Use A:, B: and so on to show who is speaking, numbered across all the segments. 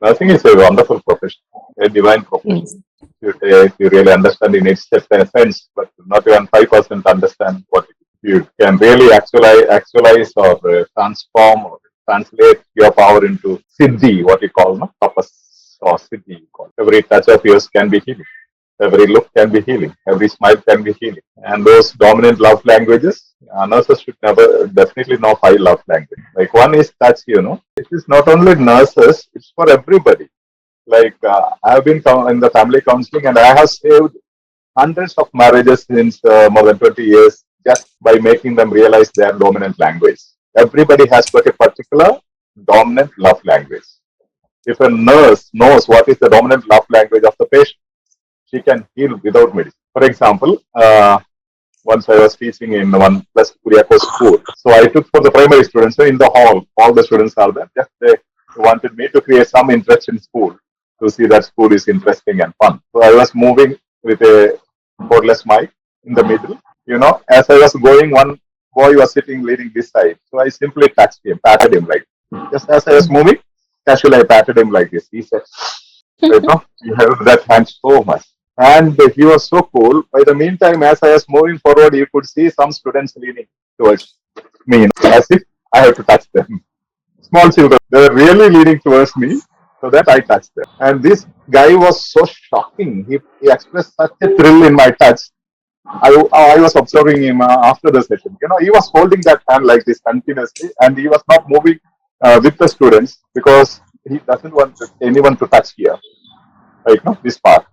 A: Nursing is a wonderful profession, a divine profession.
B: Yes.
A: If you really understand in its sense, but not even 5% understand what it is. You can really actualize or transform or translate your power into siddhi, what you call no? Tapas or siddhi. You call. Every touch of yours can be healing. Every look can be healing. Every smile can be healing. And those dominant love languages, nurses should never definitely know 5 love languages. Like one is touch, It is not only nurses, it's for everybody. Like I have been in the family counseling and I have saved hundreds of marriages since more than 20 years just by making them realize their dominant language. Everybody has got a particular dominant love language. If a nurse knows what is the dominant love language of the patient, she can heal without medicine. For example, once I was teaching in one plus Kuriako school. So I took for the primary students, so in the hall, all the students are there. Just they wanted me to create some interest in school to see that school is interesting and fun. So I was moving with a cordless mic in the middle. As I was going, one boy was sitting leading this side. So I simply touched him, patted him like just as I was moving, casually I patted him like this. He said, he held that hand so much. And he was so cool. By the meantime, as I was moving forward, you could see some students leaning towards me, as if I have to touch them. Small children, they were really leaning towards me so that I touched them. And this guy was so shocking. He expressed such a thrill in my touch. I was observing him after the session. He was holding that hand like this continuously and he was not moving with the students because he doesn't want anyone to touch here, like this part.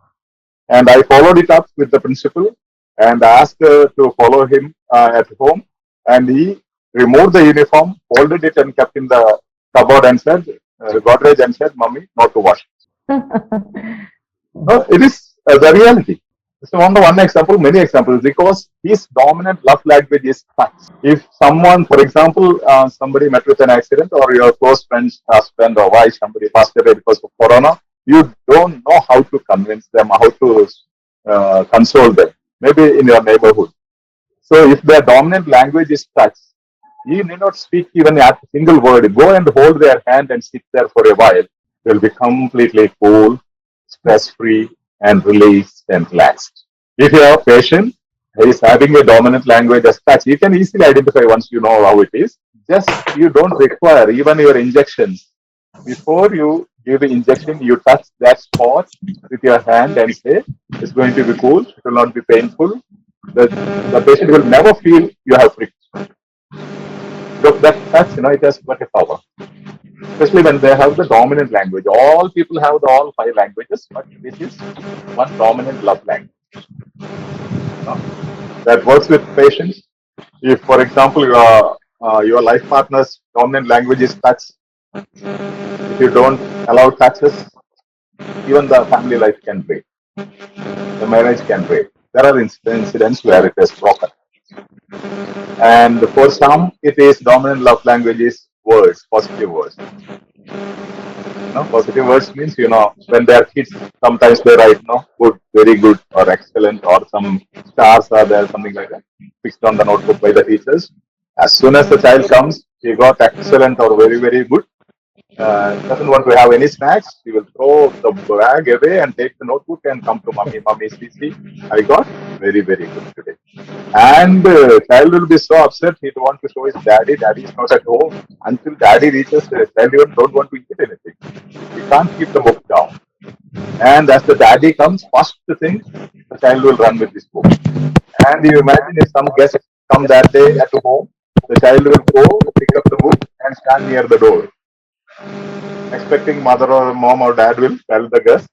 A: And I followed it up with the principal and asked her to follow him at home. And he removed the uniform, folded it and kept in the cupboard and said, Godrej and said, Mummy, not to wash. No, it is the reality. So one example, many examples, because his dominant love language is touch. If someone, for example, somebody met with an accident or your close friend's husband or wife, somebody passed away because of corona, you don't know how to convince them, how to console them, maybe in your neighborhood. So if their dominant language is touch, you need not speak even a single word. Go and hold their hand and sit there for a while. They'll be completely cool, stress-free, and released and relaxed. If you have a patient who is having a dominant language as touch, you can easily identify once you know how it is. Just you don't require even your injections. Before you give the injection, you touch that spot with your hand and say, it's going to be cool, it will not be painful. The patient will never feel you have friction. So that touch, it has got a power. Especially when they have the dominant language. All people have all 5 languages, but this is one dominant love language. That works with patients. If, for example, your life partner's dominant language is touch, if you don't allow touches, even the family life can break. The marriage can break. There are incidents where it is broken. And for some, it is dominant love language is words, positive words. Positive words means, when they are kids, sometimes they write, good, very good, or excellent, or some stars are there, something like that, fixed on the notebook by the teachers. As soon as the child comes, he got excellent or very, very good. Doesn't want to have any snacks. He will throw the bag away and take the notebook and come to mommy. Mommy, see, I got very, very good today. And child will be so upset. He don't want to show his daddy. Daddy is not at home. Until daddy reaches, child even don't want to eat anything. He can't keep the book down. And as the daddy comes, first thing, the child will run with this book. And you imagine if some guests come that day at home, the child will go pick up the book and stand near the door, expecting mother or mom or dad will tell the guest,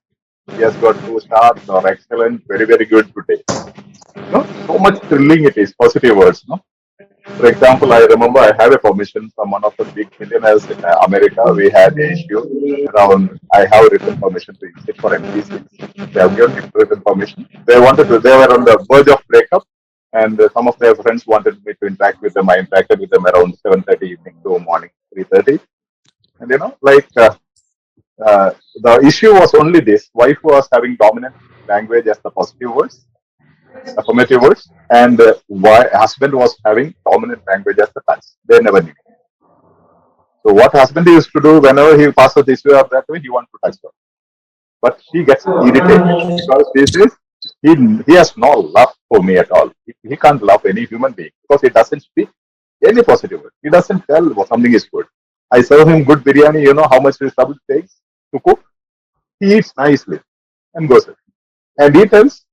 A: he has got 2 stars or excellent, very, very good today. So much thrilling it is, positive words. For example, I remember I have a permission from one of the big millionaires in America. We had an issue around, I have written permission to use it for MPC. They have given written permission. They were on the verge of breakup. And some of their friends wanted me to interact with them. I interacted with them around 7:30 evening to morning 3:30. And the issue was only this. Wife was having dominant language as the positive words, affirmative words, and husband was having dominant language as the touch. They never knew. So what husband used to do whenever he passes this way or that way, he wants to touch her. But she gets irritated because he says he has no love for me at all. He can't love any human being because he doesn't speak any positive word. He doesn't tell something is good. I serve him good biryani. You know how much his trouble takes to cook. He eats nicely and goes. And he tells,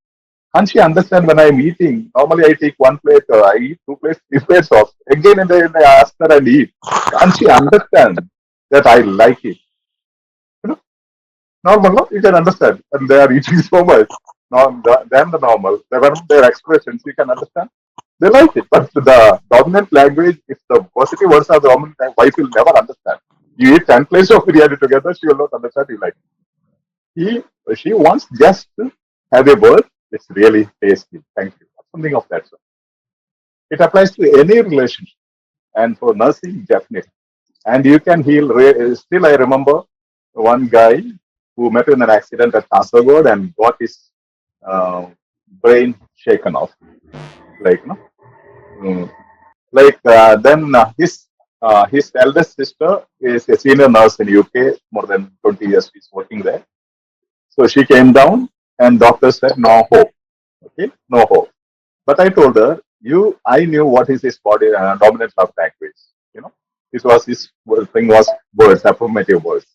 A: can't she understand when I'm eating? Normally I take one plate, I eat two plates, three plates of. Again and then I ask her and eat. Can't she understand that I like it? You know, normal, no? You can understand. And they are eating so much. Than the normal. Their expressions, you can understand. They like it. But the dominant language, if the positive words are the dominant, wife will never understand. You eat 10 plates of biryani together, she will not understand you like it. She wants just to have a word. It's really tasty. Thank you. Something of that sort. It applies to any relationship, and for nursing, definitely. And you can heal. Still, I remember one guy who met in an accident at Kasaragod and got his brain shaken off. Like, no, then his eldest sister is a senior nurse in UK. More than 20 years, she's working there. So she came down, and doctor said, "No hope. Okay, no hope." But I told her, I knew what is his body dominant love language. You know, his thing was words, affirmative words.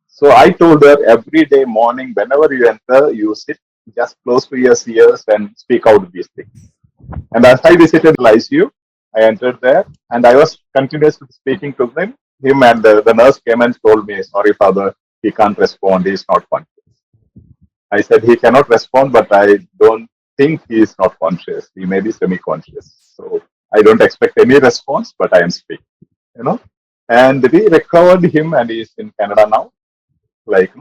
A: So I told her every day morning, whenever you enter, you sit just close to your ears and speak out these things. And as I visited the ICU, I entered there and I was continuously speaking to him, and the nurse came and told me, "Sorry, father, he can't respond. He's not conscious." I said he cannot respond, but I don't think he is not conscious. He may be semi-conscious. So I don't expect any response, but I am speaking, you know. And we recovered him, and he is in Canada now. Like,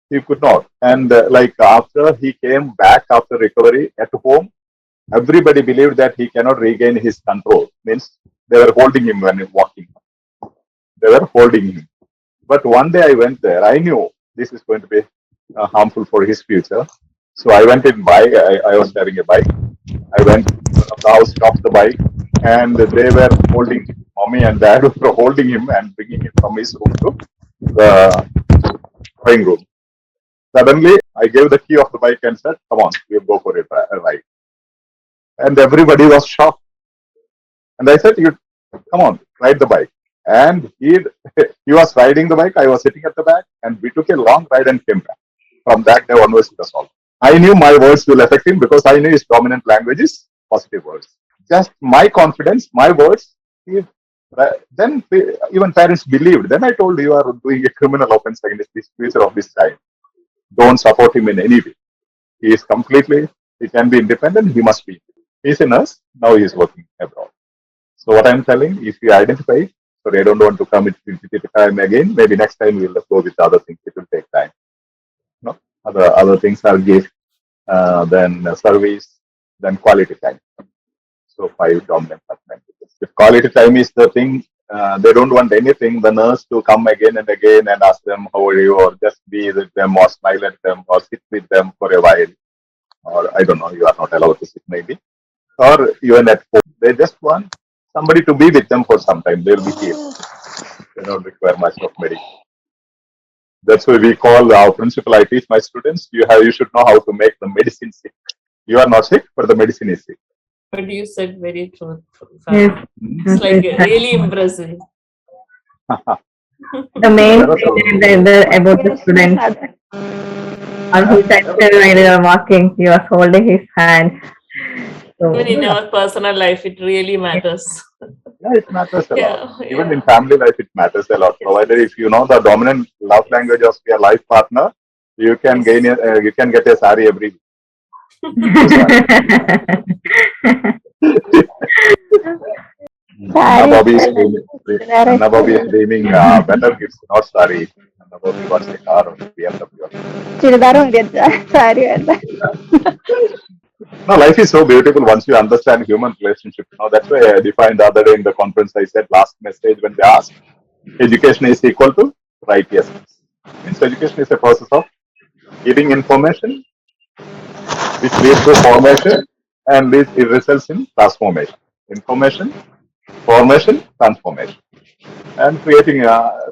A: he could not. And after he came back after recovery at home, everybody believed that he cannot regain his control. Means they were holding him when he was walking. They were holding him. But one day I went there. I knew this is going to be harmful for his future. So I went in bike. I was having a bike. I went to the house, stopped the bike, and they were holding him. Mommy and dad were holding him and bringing him from his room to the drawing room. Suddenly, I gave the key of the bike and said, "Come on, we'll go for a ride." And everybody was shocked. And I said, "You come on, ride the bike." And he was riding the bike. I was sitting at the back, and we took a long ride and came back. From that day onwards, it was all. I knew my words will affect him because I knew his dominant language is positive words. Just my confidence, my words. Then even parents believed. Then I told, "You are doing a criminal offense against the future of this child. Don't support him in any way. He is completely. He can be independent. He must be. He's a nurse. Now he is working abroad." So what I'm telling, if you identify, sorry, I don't want to come into time again. Maybe next time we'll go with other things. It will take time. No, other things are gift, then service, then quality time. So 5 dominant languages. If quality time is the thing, they don't want anything. The nurse to come again and again and ask them how are you, or just be with them, or smile at them, or sit with them for a while, or I don't know. You are not allowed to sit maybe, or even at home. They just want somebody to be with them for some time. They'll be healed. They don't require much of medication. That's why we call our principle. I teach my students, you should know how to make the medicine sick. You are not sick, but the medicine is sick.
B: But you said very truthful.
C: Yes.
B: It's like really impressive.
C: The main thing about the students on whose actual when you are walking, you are holding his hand.
B: Even in
A: Yeah,
B: our personal life, it really matters.
A: yeah, it matters a lot.
B: Yeah,
A: Even in
B: yeah.
A: family life, it matters a lot.
B: Yes,
A: Provided if you know the dominant love language of your life partner, you can
B: yes.
A: you can get a sari every week. New sari. Anna
D: Sorry,
A: Bobby is dreaming. Anna Bobby is dreaming better gifts, not sari. Anna Bobby wants a car or BMW.
D: ചുരിദാറും സാരി വേണ്ട.
A: No, life is so beautiful once you understand human relationship. That's why I defined the other day in the conference. I said last message when they asked, education is equal to righteousness. Means education is a process of giving information which leads to formation and it results in transformation. Information, formation, transformation. and creating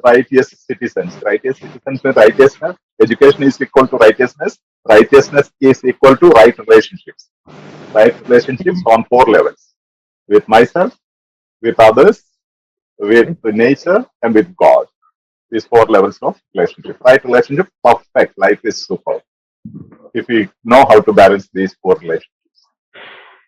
A: righteous citizens. Righteous citizens means righteousness. Education is equal to righteousness. Righteousness is equal to right relationships. Right relationships on 4 levels: with myself, with others, with nature, and with God. These 4 levels of relationship. Right relationship, perfect. Life is super. If we know how to balance these 4 relationships.